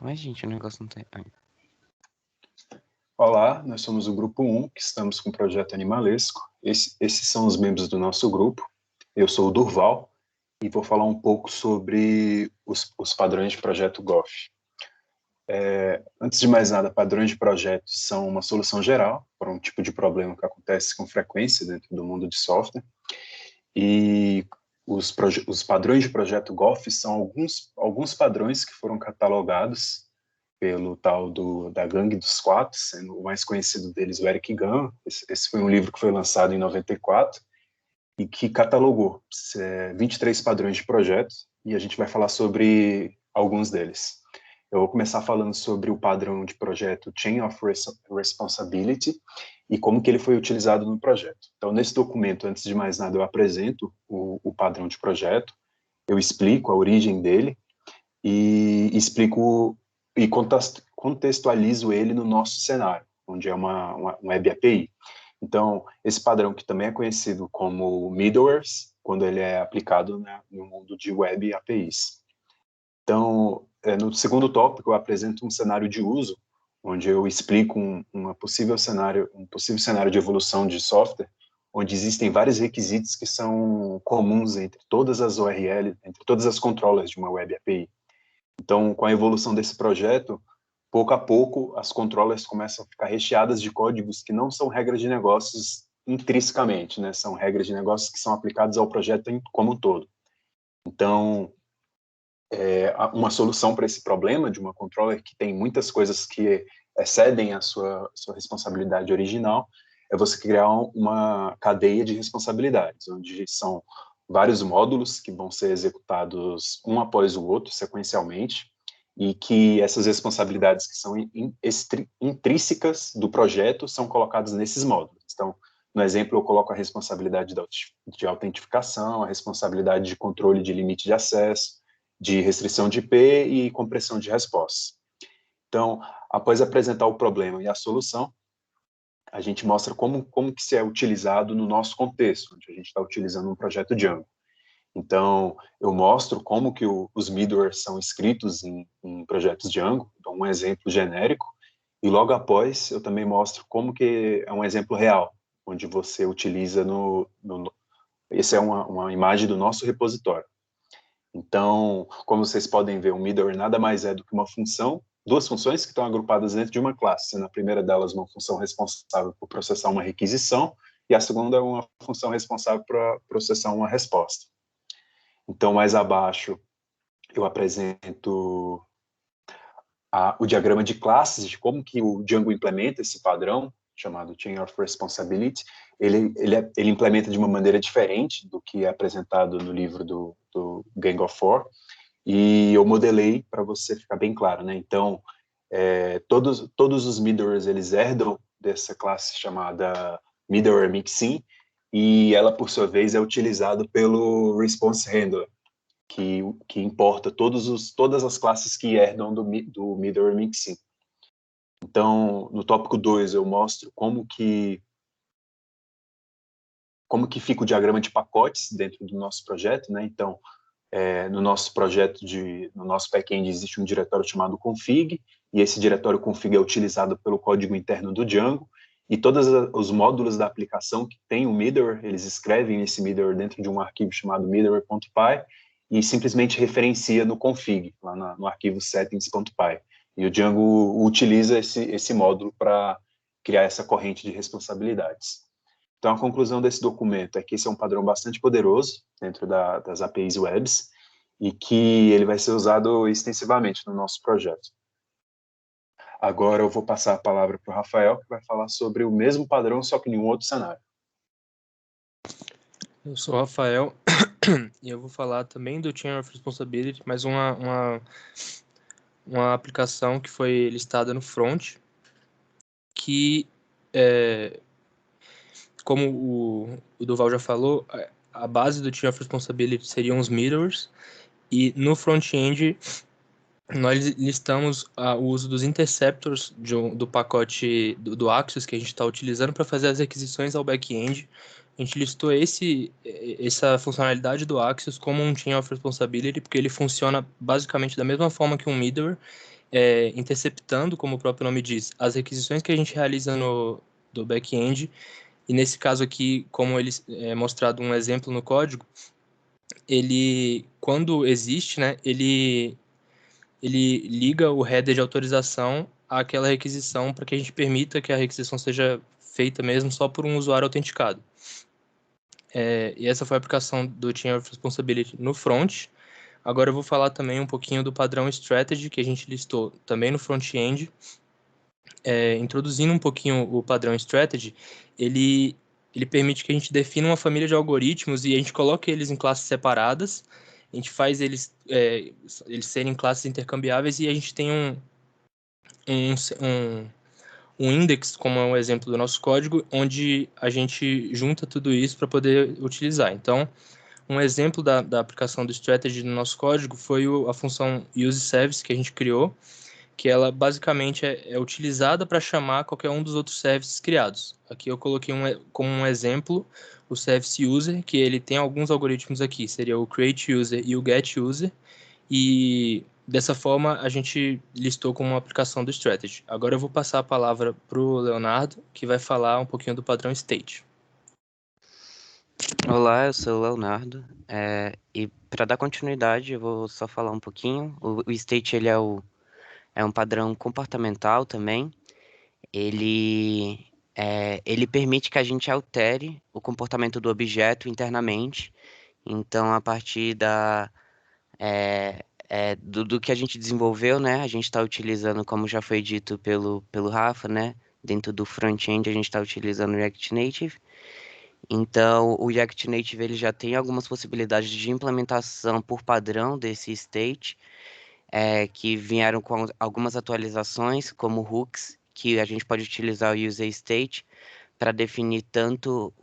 Mas, gente, o negócio não tá... Olá, nós somos o Grupo 1, que estamos com o Projeto Animalesco. Esses são os membros do nosso grupo. Eu sou o Durval e vou falar um pouco sobre os padrões de projeto GOF. Antes de mais nada, padrões de projetos são uma solução geral para um tipo de problema que acontece com frequência dentro do mundo de software. E os padrões de projeto GOF são alguns padrões que foram catalogados pelo tal da Gangue dos Quatro, sendo o mais conhecido deles o Eric Gunn. Esse foi um livro que foi lançado em 94 e que catalogou 23 padrões de projeto, e a gente vai falar sobre alguns deles. Eu vou começar falando sobre o padrão de projeto Chain of Responsibility e como que ele foi utilizado no projeto. Então, nesse documento, antes de mais nada, eu apresento o padrão de projeto, eu explico a origem dele e explico e contextualizo ele no nosso cenário, onde é uma Web API. Então, esse padrão, que também é conhecido como middlewares, quando ele é aplicado, né, no mundo de Web APIs. Então, no segundo tópico, eu apresento um cenário de uso, onde eu explico um possível cenário de evolução de software, onde existem vários requisitos que são comuns entre todas as URLs, entre todas as controllers de uma Web API. Então, com a evolução desse projeto, pouco a pouco, as controllers começam a ficar recheadas de códigos que não são regras de negócios intrinsecamente, né? São regras de negócios que são aplicadas ao projeto como um todo. Então, uma solução para esse problema de uma controller que tem muitas coisas que excedem a sua responsabilidade original é você criar uma cadeia de responsabilidades, onde são vários módulos que vão ser executados um após o outro, sequencialmente, e que essas responsabilidades que são intrínsecas do projeto são colocadas nesses módulos. Então, no exemplo, eu coloco a responsabilidade de autentificação, a responsabilidade de controle de limite de acesso, de restrição de IP e compressão de respostas. Então, após apresentar o problema e a solução, a gente mostra como que isso é utilizado no nosso contexto, onde a gente está utilizando um projeto Django. Então, eu mostro como que os middlewares são escritos em projetos Django, dou um exemplo genérico, e logo após eu também mostro como que é um exemplo real, onde você utiliza essa é uma imagem do nosso repositório. Então, como vocês podem ver, o middleware nada mais é do que uma função, duas funções que estão agrupadas dentro de uma classe. Na primeira delas, uma função responsável por processar uma requisição, e a segunda é uma função responsável por processar uma resposta. Então, mais abaixo, eu apresento o diagrama de classes, de como que o Django implementa esse padrão, chamado Chain of Responsibility. Ele implementa de uma maneira diferente do que é apresentado no livro do Gang of Four, e eu modelei para você ficar bem claro, né? Então, todos os middlewares, eles herdam dessa classe chamada middleware mixin, e ela, por sua vez, é utilizada pelo response handler, que importa todas as classes que herdam do middleware mixin. Então, no tópico 2, eu mostro como que fica o diagrama de pacotes dentro do nosso projeto, né? Então, no nosso projeto, no nosso back-end, existe um diretório chamado config, e esse diretório config é utilizado pelo código interno do Django, e todos os módulos da aplicação que tem o middleware, eles escrevem esse middleware dentro de um arquivo chamado middleware.py, e simplesmente referencia no config, lá no arquivo settings.py. E o Django utiliza esse módulo para criar essa corrente de responsabilidades. Então, a conclusão desse documento é que esse é um padrão bastante poderoso dentro das APIs webs e que ele vai ser usado extensivamente no nosso projeto. Agora eu vou passar a palavra para o Rafael, que vai falar sobre o mesmo padrão, só que em um outro cenário. Eu sou o Rafael e eu vou falar também do Chain of Responsibility, mas uma aplicação que foi listada no front, que, como o Duval já falou, a base do Chain of Responsibility seriam os middlewares, e no front-end nós listamos o uso dos interceptors do pacote do Axios que a gente está utilizando para fazer as requisições ao back-end. A gente listou essa funcionalidade do Axios como um Chain of Responsibility, porque ele funciona basicamente da mesma forma que um middleware, interceptando, como o próprio nome diz, as requisições que a gente realiza do back-end. E nesse caso aqui, como ele é mostrado um exemplo no código, ele, quando existe, né, ele liga o header de autorização àquela requisição para que a gente permita que a requisição seja feita mesmo só por um usuário autenticado. E essa foi a aplicação do Chain of Responsibility no front. Agora eu vou falar também um pouquinho do padrão Strategy, que a gente listou também no front-end. Introduzindo um pouquinho o padrão Strategy, ele permite que a gente defina uma família de algoritmos e a gente coloque eles em classes separadas, a gente faz eles serem classes intercambiáveis e a gente tem um index, como é um exemplo do nosso código, onde a gente junta tudo isso para poder utilizar. Então, um exemplo da aplicação do Strategy no nosso código foi a função useService que a gente criou, que ela basicamente é utilizada para chamar qualquer um dos outros services criados. Aqui eu coloquei como um exemplo o service user, que ele tem alguns algoritmos aqui, seria o create user e o get user, e dessa forma a gente listou como uma aplicação do Strategy. Agora eu vou passar a palavra para o Leonardo, que vai falar um pouquinho do padrão State. Olá, eu sou o Leonardo, e para dar continuidade eu vou só falar um pouquinho. O State ele é um padrão comportamental também. Ele permite que a gente altere o comportamento do objeto internamente. Então, a partir do que a gente desenvolveu, né, a gente está utilizando, como já foi dito pelo Rafa, né, dentro do front-end a gente está utilizando o React Native. Então, o React Native ele já tem algumas possibilidades de implementação por padrão desse state, que vieram com algumas atualizações, como hooks, que a gente pode utilizar o useState para definir tanto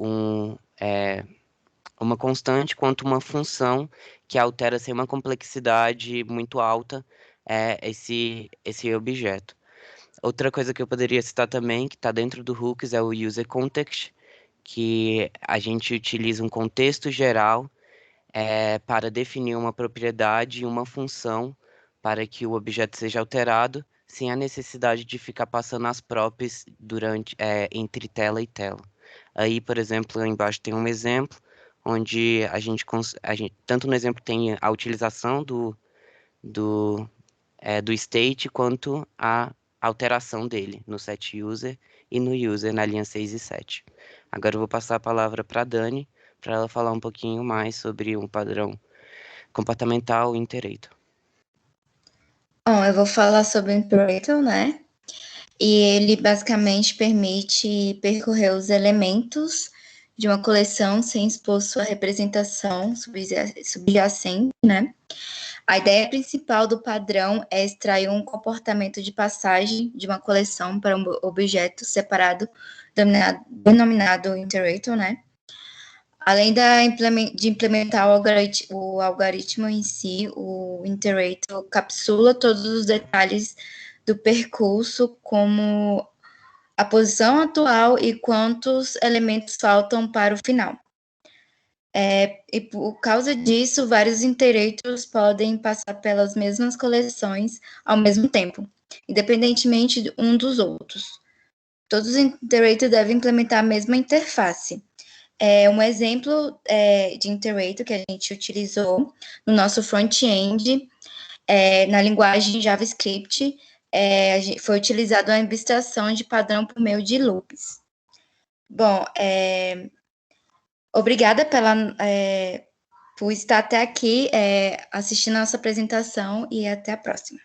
uma constante quanto uma função que altera sem uma complexidade muito alta esse objeto. Outra coisa que eu poderia citar também, que está dentro do hooks, é o userContext, que a gente utiliza um contexto geral para definir uma propriedade e uma função para que o objeto seja alterado, sem a necessidade de ficar passando as props entre tela e tela. Aí, por exemplo, lá embaixo tem um exemplo, onde a gente tanto no exemplo tem a utilização do state, quanto a alteração dele no setUser e no user na linha 6 e 7. Agora eu vou passar a palavra para a Dani, para ela falar um pouquinho mais sobre um padrão comportamental Iterator. Bom, eu vou falar sobre o Iterator, né? E ele basicamente permite percorrer os elementos de uma coleção sem expor sua representação subjacente, né? A ideia principal do padrão é extrair um comportamento de passagem de uma coleção para um objeto separado, denominado iterator, né? Além de implementar o algoritmo em si, o iterator capsula todos os detalhes do percurso, como a posição atual e quantos elementos faltam para o final. E por causa disso, vários iterators podem passar pelas mesmas coleções ao mesmo tempo, independentemente um dos outros. Todos os iterators devem implementar a mesma interface. Um exemplo de iterator que a gente utilizou no nosso front-end, na linguagem JavaScript, foi utilizada uma abstração de padrão por meio de loops. Bom, obrigada por estar até aqui assistindo a nossa apresentação e até a próxima.